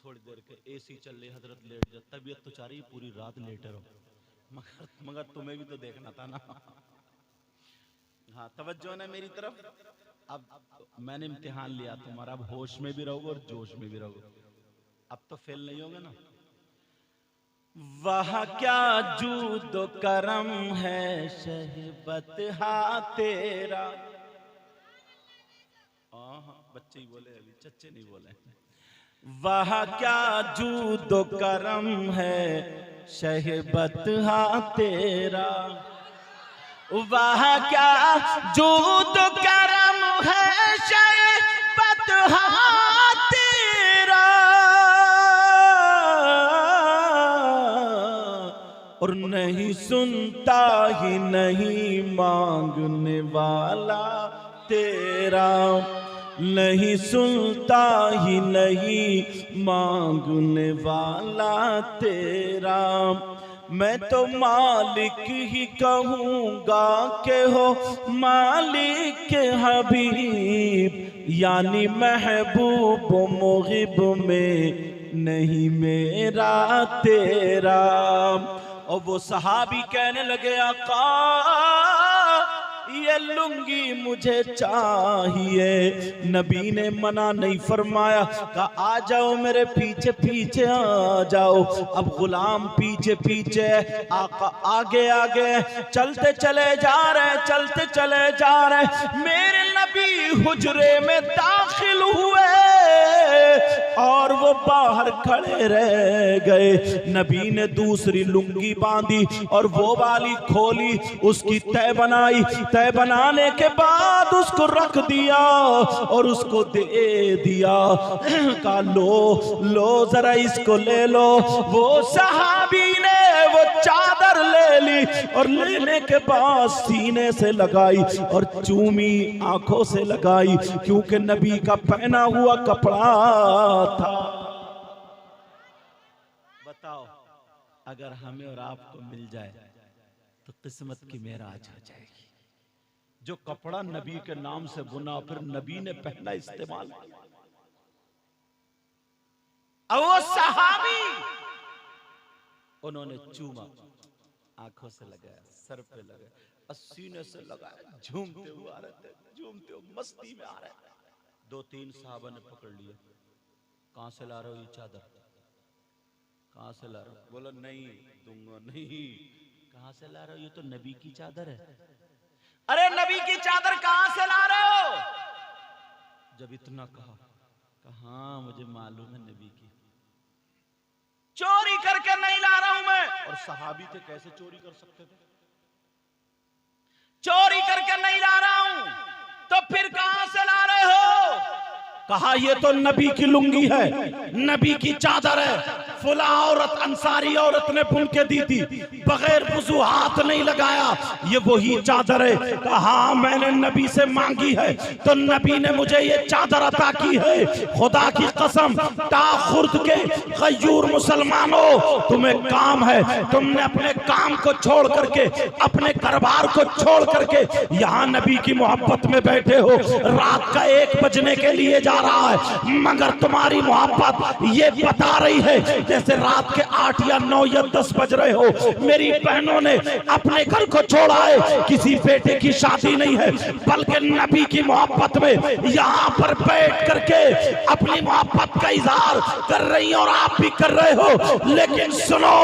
थोड़ी देर के एसी चल रही, हजरत लेट जा, तबीयत तो चाह रही पूरी रात लेटे रहो, मगर तुम्हें भी तो देखना था ना। हाँ, तवज्जो है ना मेरी तरफ। अब मैंने इम्तिहान लिया तुम्हारा, अब होश में भी रहोगे और जोश में भी रहोगे, अब तो फेल नहीं होगे ना। वह क्या जूदो करम है शहबत हा तेरा। बच्चे ही बोले, अभी चच्चे नहीं बोले। वह क्या जूदो करम है शहबत हा तेरा। वह क्या जूदो करम है शहबत हा तेरा। और नहीं सुनता ही नहीं मांगने वाला तेरा। नहीं सुनता ही नहीं मांगने वाला तेरा। मैं तो मालिक ही कहूँगा के हो मालिक हबीब, यानी महबूब मुहिब में नहीं मेरा तेरा। और वो सहाबी कहने लगे आका ये लुंगी मुझे चाहिए। नबी ने मना नहीं फरमाया, कहा आ जाओ मेरे पीछे पीछे आ जाओ। अब गुलाम पीछे पीछे, आका आगे आगे, चलते चले जा रहे, चलते चले जा रहे। मेरे नबी हुजरे में दाखिल हुए और वो बाहर खड़े रह गए। नबी ने दूसरी लुंगी बांधी और वो वाली खोली, उसकी तय बनाई। तय बनाने के बाद उसको रख दिया और उसको दे दिया। कहा लो लो जरा इसको ले लो। वो सहाबी ने वो चादर ले ली और लेने के बाद सीने से लगाई और चूमी आंखों से लगाई, क्योंकि नबी का पहना हुआ कपड़ा था। बताओ अगर हमें और आपको मिल जाए तो किस्मत की मेराज हो जाएगी। जो कपड़ा नबी के नाम से बुना फिर नबी ने पहना इस्तेमाल किया। अब वो सहाबी उन्होंने चूमा, आंखों से लगाया, सर पे लगाया, सीने से लगाया, झूमते हुए आ रहे थे, झूमते हुए मस्ती में आ रहे थे। दो तीन साहबा ने पकड़ लिया, कहां से ला रहे हो ये चादर, कहां से ला रहे हो? बोला नहीं दूंगा नहीं। कहां से ला रहे हो? ये तो नबी की चादर है। अरे नबी की चादर कहां से ला रहे हो? जब इतना कहा मुझे मालूम है नबी की, चोरी करके नहीं ला रहा हूं मैं। और सहाबी थे, कैसे चोरी कर सकते थे? चोरी करके नहीं ला रहा हूं, तो फिर कहां से ला रहे हो? कहा ये तो नबी की लुंगी है, नबी की चादर है। फुला औरत अंसारी औरत ने बुन के दी थी, बगैर वुजू हाथ नहीं लगाया, ये वही चादर है। कहा मैंने नबी से मांगी है तो नबी ने मुझे ये चादर अता की है। खुदा की कसम, ताखुर्द के गयूर मुसलमानों, तुम्हें काम है, तुमने अपने काम को छोड़ करके, अपने कारोबार को छोड़ करके यहाँ नबी की मोहब्बत में बैठे हो। रात का 1 बजने के लिए जा रहा है, मगर तुम्हारी मोहब्बत ये बता रही है जैसे रात के 8 या 9 या 10 बज रहे हो। मेरी बहनों ने अपने घर को छोड़ा है, किसी बेटे की शादी नहीं है, बल्कि नबी की मोहब्बत में यहाँ पर बैठ करके अपनी मोहब्बत का इजहार कर रही हैं और आप भी कर रहे हो। लेकिन सुनो,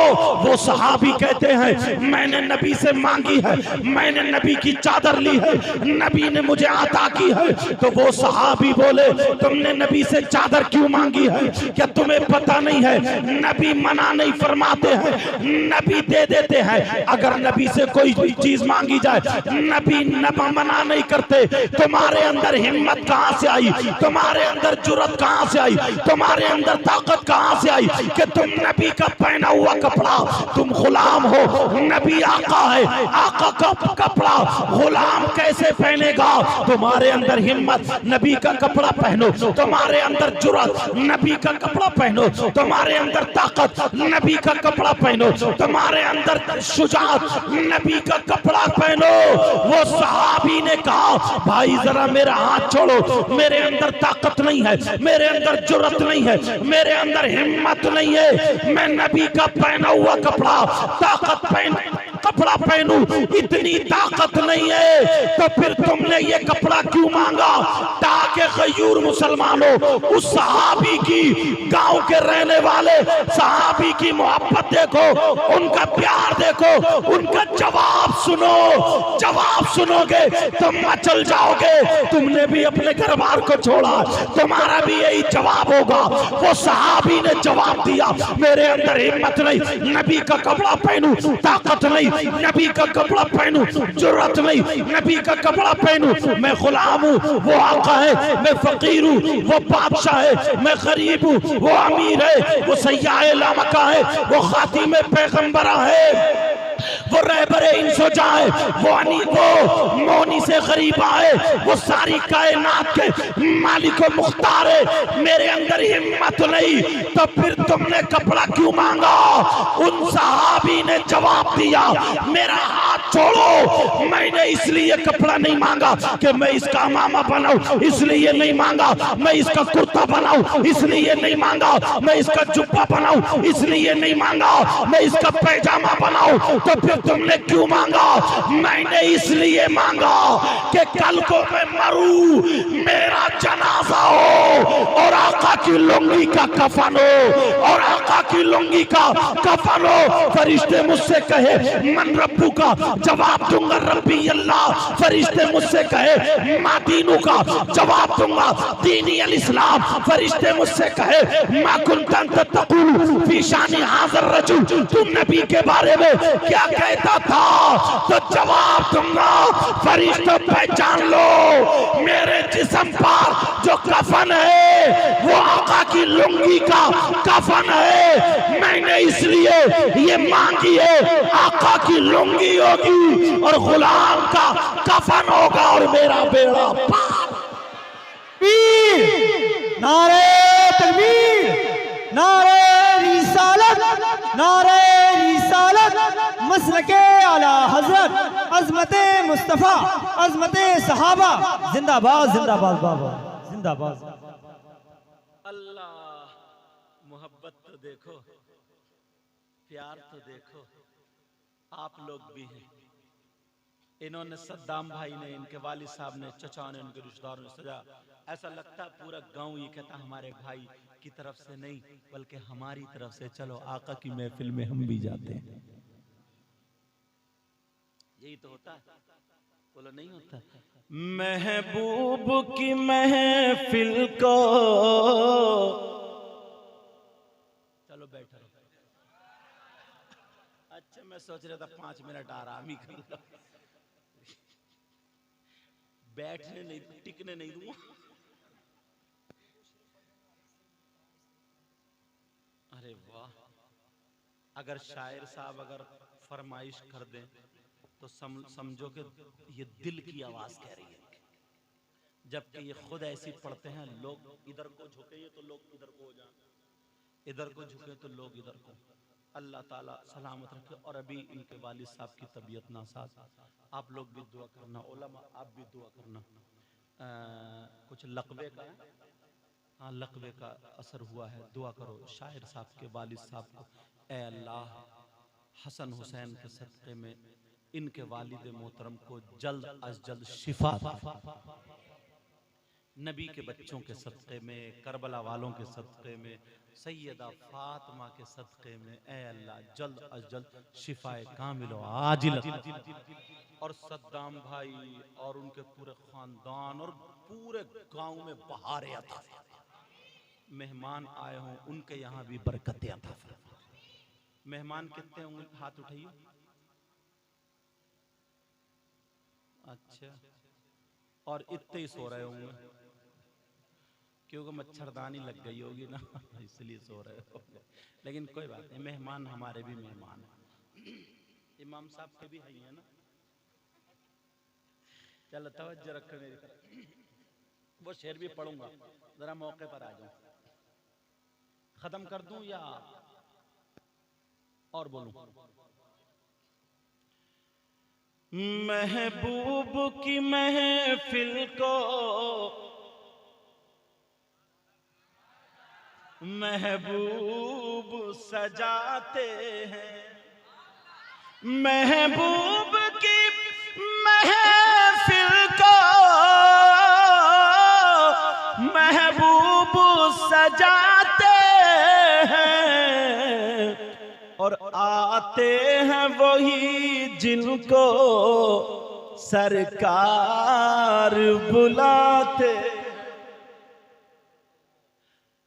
वो सहाबी कहते हैं मैंने नबी से मांगी है, मैंने नबी की चादर ली है, नबी ने मुझे अता की है। तो वो सहाबी बोले तुमने नबी से चादर क्यों मांगी है? क्या तुम्हें पता नहीं है नबी मना नहीं फरमाते हैं, नबी दे देते हैं। अगर नबी से कोई भी चीज मांगी जाए नबी मना नहीं करते। तुम्हारे अंदर हिम्मत कहां से आई? तुम्हारे अंदर जुर्रत कहां से आई? तुम्हारे अंदर ताकत कहां से आई कि तुम नबी का पहना हुआ कपड़ा, तुम गुलाम हो, नबी आका है, आका का कपड़ा गुलाम कैसे पहनेगा? तुम्हारे अंदर हिम्मत, नबी का कपड़ा पहनो। तुम्हारे अंदर जुर्रत, नबी का कपड़ा पहनो। तुम्हारे अंदर ताकत, नबी का कपड़ा पहनो। तुम्हारे अंदर शुजाअत, नबी का कपड़ा पहनो। वो सहाबी ने कहा, भाई जरा मेरा हाथ छोड़ो, मेरे अंदर ताकत नहीं है, मेरे अंदर जुर्रत नहीं है, मेरे अंदर हिम्मत नहीं है, मैं नबी का पहना हुआ कपड़ा ताकत कपड़ा पहनूं, इतनी ताकत नहीं है। तो फिर तुमने ये कपड़ा क्यों मांगा? ताकि गयूर मुसलमानों उस सहाबी की, गांव के रहने वाले सहाबी की मोहब्बत देखो, उनका प्यार देखो, उनका जवाब सुनो। जवाब सुनोगे तुम मचल जाओगे। तुमने भी अपने घर बार को छोड़ा, तुम्हारा भी यही जवाब होगा। वो सहाबी ने जवाब दिया, मेरे अंदर हिम्मत नहीं, नबी का कपड़ा पहनूं, ताकत नहीं, नबी का कपड़ा पहनूं, जुर्रत नहीं, नबी का कपड़ा पहनूं। मैं गुलाम हूं, वो आका है, मैं फकीर हूं, वो बादशाह है, मैं गरीब हूं, वो अमीर है, वो सय्याह लामका है, वो खातिम पैगंबरा है, वो रहबरे इंसो जाए, वो मोनी से गरीब आए, वो सारी कायनात के मालिक व मुख्तार है। मेरे अंदर हिम्मत नहीं, तो फिर तुमने कपड़ा क्यों मांगा? उन सहाबी ने जवाब दिया, मेरा हाथ छोड़ो, मैंने इसलिए कपड़ा नहीं मांगा कि मैं इसका मामा बनाऊं, इसलिए नहीं मांगा। मैं इसका कुर्ता बनाऊं, इसलिए नहीं मांगा। मैं इसका जुब्बा बनाऊं, इसलिए नहीं मांगा। मैं इसका पैजामा बनाऊं। तो फिर तुमने क्यों मांगा? मैंने इसलिए मांगा कि कल को मैं मरूं, मेरा जनाजा हो और आका की लुंगी का कफन हो, और आका की लुंगी का कफन हो। फरिश्ते मुझसे कहे मन रब्बू का, जवाब दूंगा रब्बी अल्लाह। फरिश्ते मुझसे कहे मा दीनू का, जवाब दूंगा दीनी अल इस्लाम। फरिश्ते मुझसे कहे मा कुंतन तक़ूलु फी शानी हाज़र रजुल, तुम नबी के बारे में क्या कहता था? तो जवाब दूंगा, फरिश्तों पहचान लो, मेरे जिस्म पर जो कफन है वो आका की लुंगी का कफन है। मैंने इसलिए ये मांगी है, आका की लुंगी होगी और गुलाम का कफन होगा और मेरा बेड़ा पार। नारे तकबीर, नारे रिसालत, नारे रिसालत, मसलके आला हजरत, अजमते मुस्तफा, अजमते सहाबा, जिंदाबाद जिंदाबाद बाबा, जिंदाबाद। अल्लाह, मोहब्बत तो देखो, प्यार तो देखो, आप लोग भी हैं। इन्होंने सद्दाम भाई ने, इनके वालिद साहब ने, चचा ने, उनके रिश्तेदारों ने सजा, ऐसा लगता पूरा गांव ये कहता हमारे भाई की तरफ से नहीं बल्कि हमारी तरफ से, चलो आका की महफिल में हम भी जाते हैं। यही तो होता है, बोलो नहीं होता? महबूब की महफिल को, चलो बैठो। अच्छा, मैं सोच रहा था 5 मिनट आराम ही कर लो, बैठने नहीं, टिकने नहीं दूंगा। अरे वाह, अगर शायर साहब अगर फरमाइश कर दें तो समझो कि ये दिल की आवाज कह रही है, जबकि ये खुद ऐसी पढ़ते हैं, लोग इधर को झुके तो लोग इधर को हो जाएं, इधर को झुके तो लोग इधर को। अल्लाह ताला सलामत रखे। और अभी इनके वालिद साहब की तबीयत नासाज, आप लोग भी दुआ करना, उलमा आप भी दुआ करना। कुछ लकवे का, हाँ लकवे का असर हुआ है, दुआ करो शायर साहब के वालिद साहब को। ए अल्लाह, हसन हुसैन के सदक़े में इनके वालिद मोहतरम को जल्द अज जल्द शिफा, नबी के बच्चों के सदक़े में, करबला वालों के सदक़े में, सैयदा फातिमा के सदक़े में, ए अल्लाह जल्द अज जल्द शिफाए कामिल आजिल। और सद्दाम भाई और उनके पूरे खानदान और पूरे गांव में बहारें अता फरमा। मेहमान आए हों उनके यहाँ भी बरकतें अता फरमा। मेहमान कितने होंगे? हाथ उठाइए। अच्छा, और इतने ही सो रहे होंगे क्योंकि मच्छरदानी लग गई होगी ना, इसलिए सो रहे होंगे। लेकिन कोई बात नहीं, मेहमान हमारे भी मेहमान हैं। इमाम साहब के भी है ना। चलो तवज्जो रखो मेरी तरफ। वो शेर भी पढ़ूंगा, जरा मौके पर आ जाऊं। खत्म कर दूं या और बोलूं, महबूब की महफिल को महबूब सजाते हैं, महबूब की महफिल को महबूब सजाते हैं, और आते हैं वही जिनको सरकार बुलाते।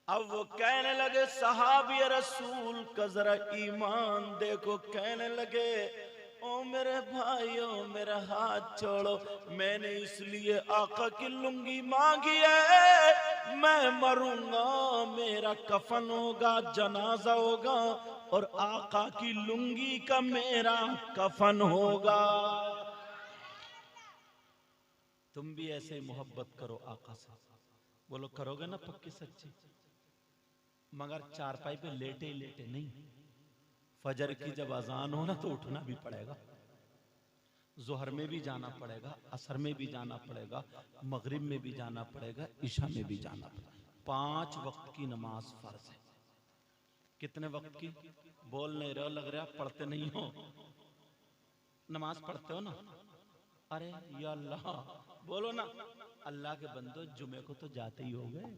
अब वो कहने लगे सहाबी रसूल का जरा ईमान देखो, कहने लगे ओ मेरे भाइयों मेरा हाथ छोड़ो, मैंने इसलिए आका की लुंगी मांगी है, मैं मरूंगा मेरा कफन होगा, जनाजा होगा, और आका की लुंगी का मेरा कफन होगा। तुम भी ऐसे मोहब्बत करो आका से, बोलो करोगे ना पक्की सच्ची, मगर चारपाई पे लेटे ही लेटे नहीं, फजर की जब अजान हो ना तो उठना भी पड़ेगा, जोहर में भी जाना पड़ेगा, असर में भी जाना पड़ेगा, मगरिब में भी जाना पड़ेगा, ईशा में भी जाना पड़ेगा। 5 वक्त की नमाज फर्ज है। कितने वक्त की? बोल नहीं रहे हो, लग रहा पढ़ते नहीं हो। नमाज पढ़ते हो ना? अरे या अल्लाह बोलो ना, अल्लाह के बंदो जुमे को तो जाते ही हो गए,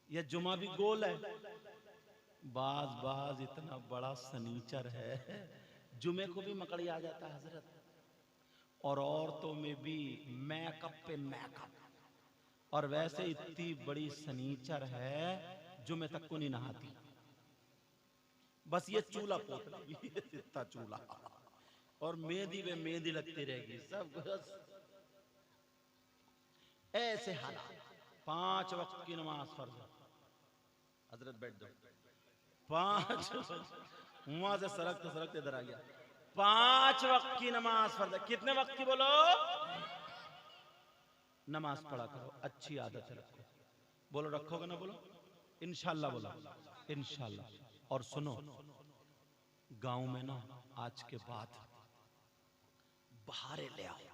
यह जुमा भी गोल है, बाज बाज इतना बड़ा सनीचर है, जुमे को भी मकड़ी आ जाता है हजरत। और औरतों में भी मेकअप पे मेकअप, और वैसे इतनी बड़ी सनीचर है जुमे तक को नहीं नहाती, बस ये चूल्हा पोत लेगी इतना चूल्हा, और मेहंदी में मेहंदी लगती रहेगी, सब ऐसे हालात। 5 वक्त की नमाज फर्ज है। हजरत बैठ दो, 5 वहां से सरकते इधर आ गया। 5 वक्त की नमाज फर्ज है। कितने वक्त की बोलो? नमाज पढ़ा करो, अच्छी आदत रखो। बोलो रखोगे ना? बोलो इंशाल्लाह, बोलो इंशाल्लाह। और सुनो, गांव में ना आज के बाद बहारे ले आओ।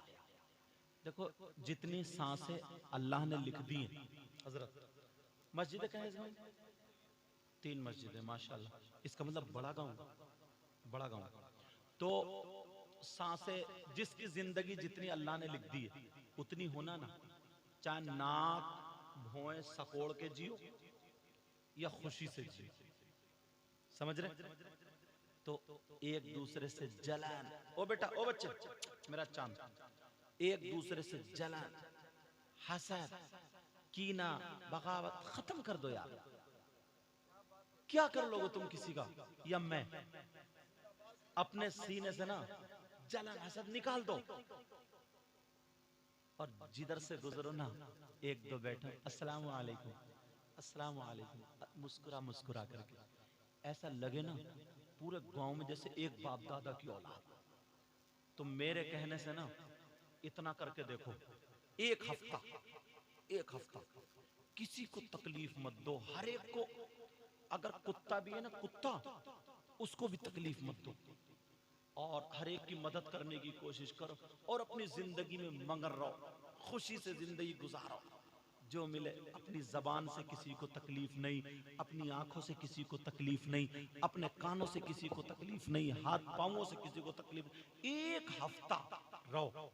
देखो जितनी सांसें अल्लाह ने लिख दी हैं हजरत, मस्जिदें कहें इसमें 3 मस्जिदें माशाल्लाह, इसका मतलब बड़ा गांव। तो सांसें जिसकी जिंदगी जितनी अल्लाह ने लिख दी है उतनी होना ना, चाहे नाक भौएं सकोड़ के जियो या खुशी से जियो, समझ रहे? तो एक दूसरे से जलन, ओ बेटा ओ बच्चे मेरा चांद, एक दूसरे से जलन, हसद, कीना, बगावत खत्म कर दो यार। क्या कर लोगे तुम किसी का? या मैं अपने सीने से ना जलन हसद निकाल दो, और जिधर से गुजरो ना 1-2 बैठो, अस्सलाम वालेकुम, अस्सलाम वालेकुम, मुस्कुरा करके, ऐसा लगे ना पूरे गांव में जैसे एक बाप दादा की औलाद। तो मेरे कहने से ना इतना करके देखो, एक हफ्ता किसी को तकलीफ मत दो, हर एक को, अगर कुत्ता भी है ना कुत्ता, उसको भी तकलीफ मत दो, और हर एक की मदद करने की कोशिश करो, और अपनी जिंदगी में मगन रहो, खुशी से जिंदगी गुजारो। जो मिले, अपनी जबान से किसी को तकलीफ नहीं, अपनी आंखों से किसी को तकलीफ नहीं, अपने कानों से किसी को तकलीफ नहीं, हाथ पांवों से किसी को तकलीफ। 1 हफ्ता रहो,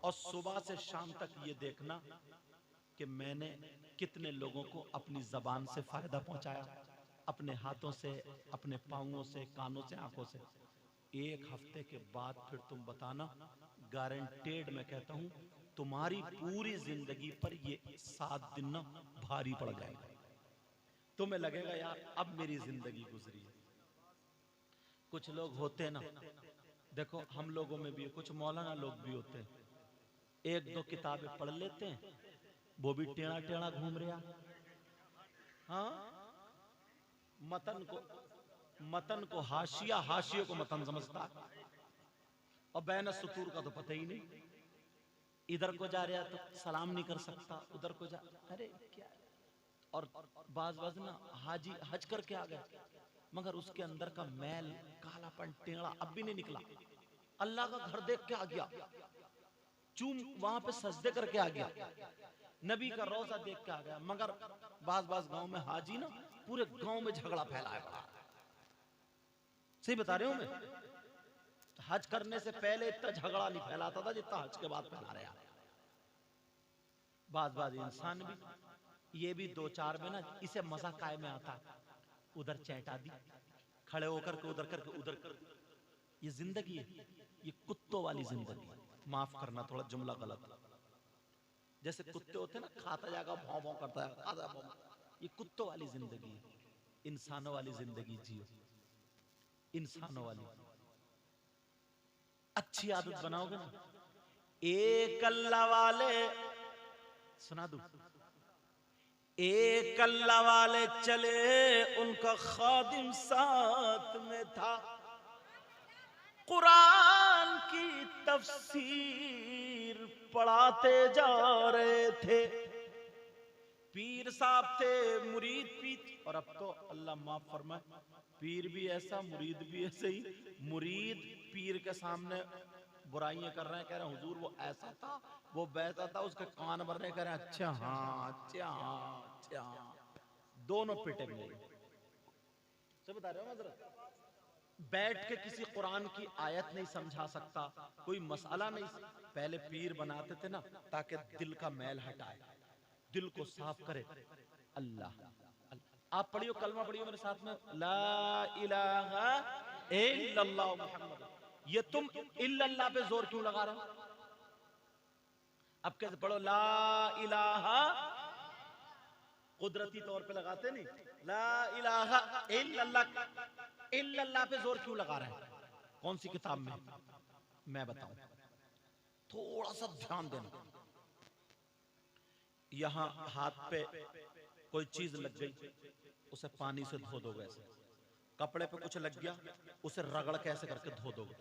और सुबह से शाम तक ये देखना कि मैंने कितने लोगों को अपनी जबान से फायदा पहुंचाया, अपने हाथों से, अपने पांवों से, कानों से, आंखों से। 1 हफ्ते के बाद फिर तुम बताना, गारंटेड मैं कहता हूं, तुम्हारी पूरी जिंदगी पर ये 7 दिन ना भारी पड़ जाएगा। तुम्हें लगेगा यार अब मेरी जिंदगी गुजरी है। कुछ लोग होते हैं ना, देखो हम लोगों में भी कुछ मौलाना लोग भी होते हैं, 1-2 किताबें पढ़ लेते हैं, वो भी टेढ़ा टेढ़ा घूम रहा, हाँ, मतन को हाशिये को मतन समझता, और बैन सुतूर का तो पता ही नहीं। इधर को जा रहा तो सलाम नहीं कर सकता, उधर को जा, अरे क्या। और बाज ना हाजी हज करके आ गए, मगर उसके अंदर का मैल, कालापन, टेढ़ा अब भी नहीं निकला। अल्लाह का घर देख के आ गया, वहां पे सजदे करके आ गया, नबी का रोजा देख के आ गया। मगर बाज गांव में हाजी ना पूरे गांव में झगड़ा फैलाया पड़ा। सही बता रहे हो मैं? हज करने से पहले इतना झगड़ा नहीं फैलाता था जितना हज के बाद फैला रहे हैं। बाज इंसान भी, ये भी दो चार में ना इसे मजा काय में आता है, उधर चैटा दी, खड़े होकर के उधर करके उधर कर। ये जिंदगी है, ये कुत्तों वाली जिंदगी। माफ करना थोड़ा जुमला गलत, जैसे कुत्ते होते ना, खाता जाएगा भौं भौं करता है, खाता भौं। ये कुत्तों वाली जिंदगी है। इंसानों वाली जिंदगी जियो, इंसानों वाली। अच्छी आदत बनाओगे ना, एक अल्लाह वाले, सुना दूं, एक अल्लाह वाले चले, उनका खादिम साथ में था, कुरान की तफसीर पढ़ाते जा रहे थे। पीर साहब थे, मुरीद पीर, और अब तो अल्लाह माफ फरमाए, पीर भी ऐसा, मुरीद भी ऐसे ही। मुरीद पीर के सामने बुराइयां कर रहे हैं, कह रहे हैं हुजूर वो ऐसा था, वो वैसा था, उसके कान भर रहे, कह रहे हैं अच्छा हाँ, अच्छा हाँ, अच्छा हाँ। दोनों पिटेंगे। सब बता रहे हो हजरत, बैठ के किसी कुरान की आयत नहीं समझा सकता, कोई मसाला नहीं। पहले पीर बनाते थे ना ताकि दिल का मैल हटाए, दिल को साफ करे। अल्लाह, आप पढ़ियो, कलमा पढ़ियो मेरे साथ में, ला इलाहा इल्लल्लाह मुहम्मद। ये तुम इल्लल्लाह पे जोर क्यों लगा रहे हो? अब कैसे पढ़ो ला इलाहा, कुदरती तौर पे लगाते नहीं, ला इलाहा इल्लल्लाह, इल्लल्लाह पे जोर क्यों लगा रहे हैं? कौन सी किताब में? मैं बताऊं, थोड़ा सा ध्यान देना। यहां हाथ पे कोई चीज लग गई, उसे पानी से धो दोगे ऐसे। कपड़े पे कुछ लग गया, उसे रगड़ के ऐसे करके धो दोगे,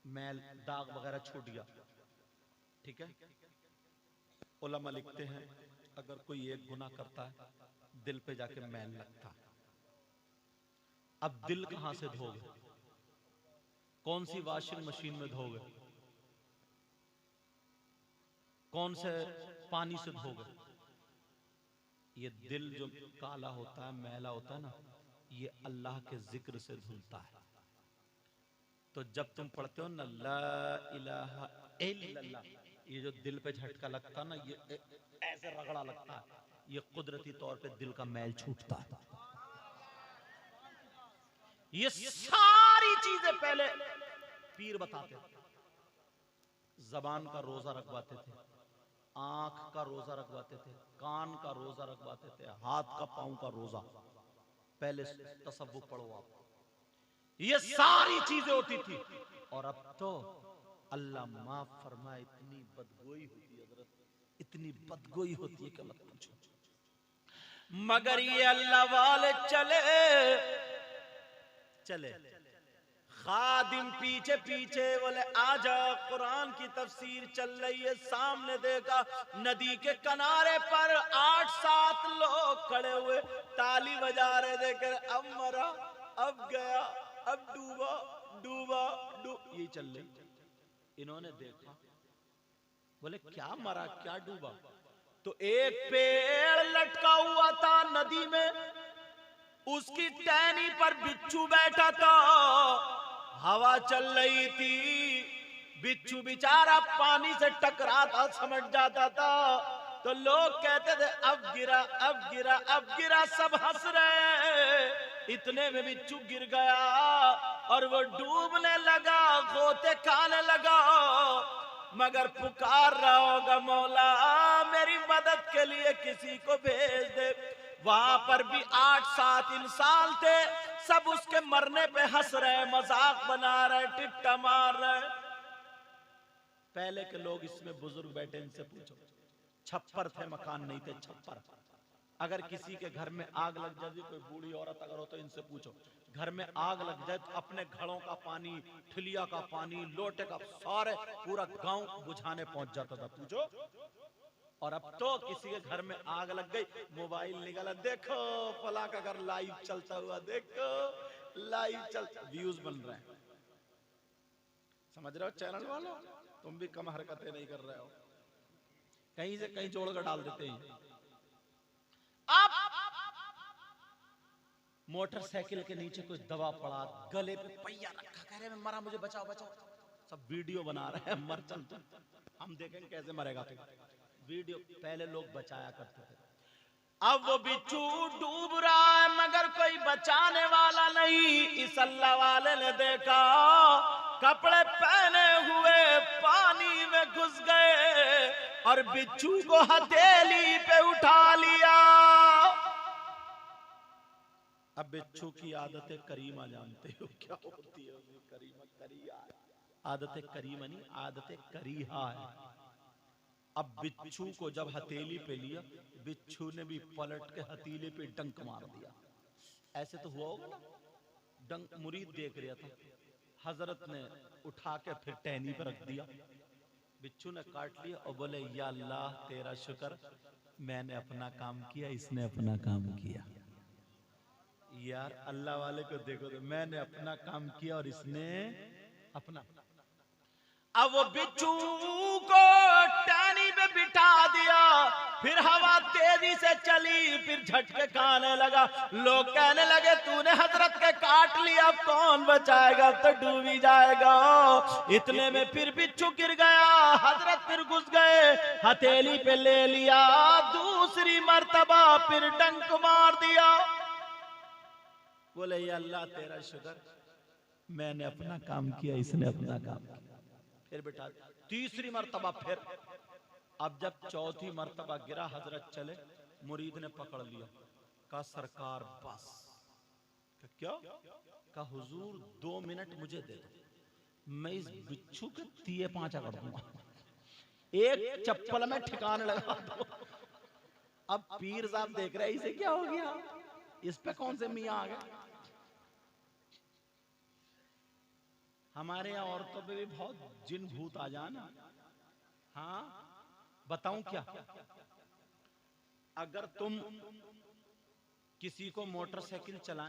मैल दाग वगैरह छूट गया, ठीक है। उलमा लिखते हैं अगर कोई एक गुनाह करता है, दिल पे जाके मैल लगता है। अब दिल कहां से धोगे? कौन सी वॉशिंग मशीन में धोगे? कौन से पानी से धोगे? ये दिल जो काला होता है, मैला होता है ना, ये अल्लाह के जिक्र से धुलता है। तो जब तुम पढ़ते हो ना ला इलाहा इल्लल्लाह, ये जो दिल पे झटका लगता है ना, ये ऐसे रगड़ा लगता है, ये कुदरती तौर पे दिल का मैल छूटता है। ये सारी चीजें पहले पीर बताते थे। जबान का रोजा रखवाते थे, आंख का रोजा रखवाते थे, कान का रोजा रखवाते थे, हाथ का पांव का रोजा। पहले तसव्वुफ पढ़ो आप, ये सारी चीजें होती थी। और अब तो अल्लाह माफ फरमाए, इतनी बदगोई होती है हजरत, इतनी बदगोई होती है कि मत पूछो। मगर ये अल्लाह वाले चले खादिम पीछे पीछे बोले आजा, कुरान की तफसीर चल रही है। सामने देखा नदी के किनारे पर 8-7 लोग खड़े हुए ताली बजा रहे, देकर अब मरा, अब गया, अब डूबा डूबा यही चल रही। इन्होंने देखा, बोले क्या मरा क्या डूबा? तो एक पेड़ लटका हुआ था नदी में, उसकी टहनी पर बिच्छू बैठा था, हवा चल रही थी, बिच्छू बेचारा पानी से टकराता समझ जाता था। तो लोग कहते थे अब गिरा अब गिरा अब गिरा, सब हंस रहे। इतने में बिच्छू गिर गया और वो डूबने लगा, गोते खाने लगा, मगर पुकार रहा होगा मौला मेरी मदद के लिए किसी को भेज दे। वहां पर भी 8-7 इंसान थे, सब उसके मरने पे हंस रहे, मजाक बना रहे, टिट्टा मार रहे। पहले के लोग इसमें बुजुर्ग बैठे, इनसे पूछो, छप्पर थे, मकान नहीं थे, छप्पर। अगर किसी के घर में आग लग जाती, कोई बूढ़ी औरत अगर हो तो इनसे पूछो, घर में आग लग जाए तो अपने घड़ों का पानी, ठिलिया का पानी, लोटे का, सारे पूरा गांव बुझाने पहुंच जाता था। पूछो और अब तो किसी के घर में आग लग गई, मोबाइल निकाला, देखो फला का घर लाइव चलता हुआ, देखो लाइव चलता, व्यूज बन रहे हैं। समझ रहे हो चैनल वालों, तुम भी कम हरकतें नहीं कर रहे हो, कहीं से कहीं जोड़ कर डाल देते हैं। अब मोटरसाइकिल के नीचे कुछ दबा पड़ा, गले पे पहिया रखा, कह रहे मैं मरा, मुझे बचाओ बचाओ। सब वीडियो बना रहे हैं, मर चल तुम, हम देखेंगे कैसे मरेगा तू। वीडियो पहले लोग बचाया करते थे, अब वो बिच्छू डूब रहा है मगर कोई बचाने वाला नहीं। इस अल्लाह वाले ने देखा, कपड़े पहने हुए पानी में घुस गए और बिच्छू को हथेली पे उठा लिया। अब बिच्छू की आदतें करीमा जानते हो क्या होती है? करीमा करिया, आदतें करीमा नहीं, आदतें करीहा है। अब बिच्छू को जब हथेली पे लिया, बिच्छू ने भी पलट के हथेली पे डंक मार दिया। ऐसे तो हुआ होगा ना, डंक मुरीद देख रहा था, हजरत ने उठा के फिर टहनी पर रख दिया, बिच्छू ने काट लिया और बोले या अल्लाह तेरा शुक्र, मैंने अपना काम किया, इसने अपना काम किया। यार अल्लाह वाले को देखो तो, मैंने अपना काम किया और इसने अपना। अब वो बिच्छू को टहनी पे बिठा दिया, फिर हवा तेजी से चली, फिर झटके खाने लगा। लोग कहने लगे तूने हजरत के काट लिया, अब कौन बचाएगा, अब तो डूब ही जाएगा। इतने में फिर बिच्छू गिर गया, हजरत फिर घुस गए, हथेली पे ले लिया, दूसरी मर्तबा फिर डंक मार दिया। बोले या अल्लाह तेरा शुक्र, मैंने अपना काम किया, इसने अपना काम किया। फिर बिठा, तीसरी मर्तबा फिर। अब जब चौथी मर्तबा गिरा, हजरत चले, मुरीद ने पकड़ लिया, कहा सरकार बस। क्या? कहा हुजूर 2 मिनट मुझे दे दो, मैं इस बिच्छू के तिये पांचा कर दूंगा, एक चप्पल में ठिकाने लगा दो। अब पीर साहब देख रहे इसे क्या हो गया, इस पे कौन से मियां आ गए। हमारे यहाँ औरतों पे भी बहुत जिन भूत आ जाना। हाँ बताऊं क्या, अगर तुम किसी को मोटरसाइकिल चलाने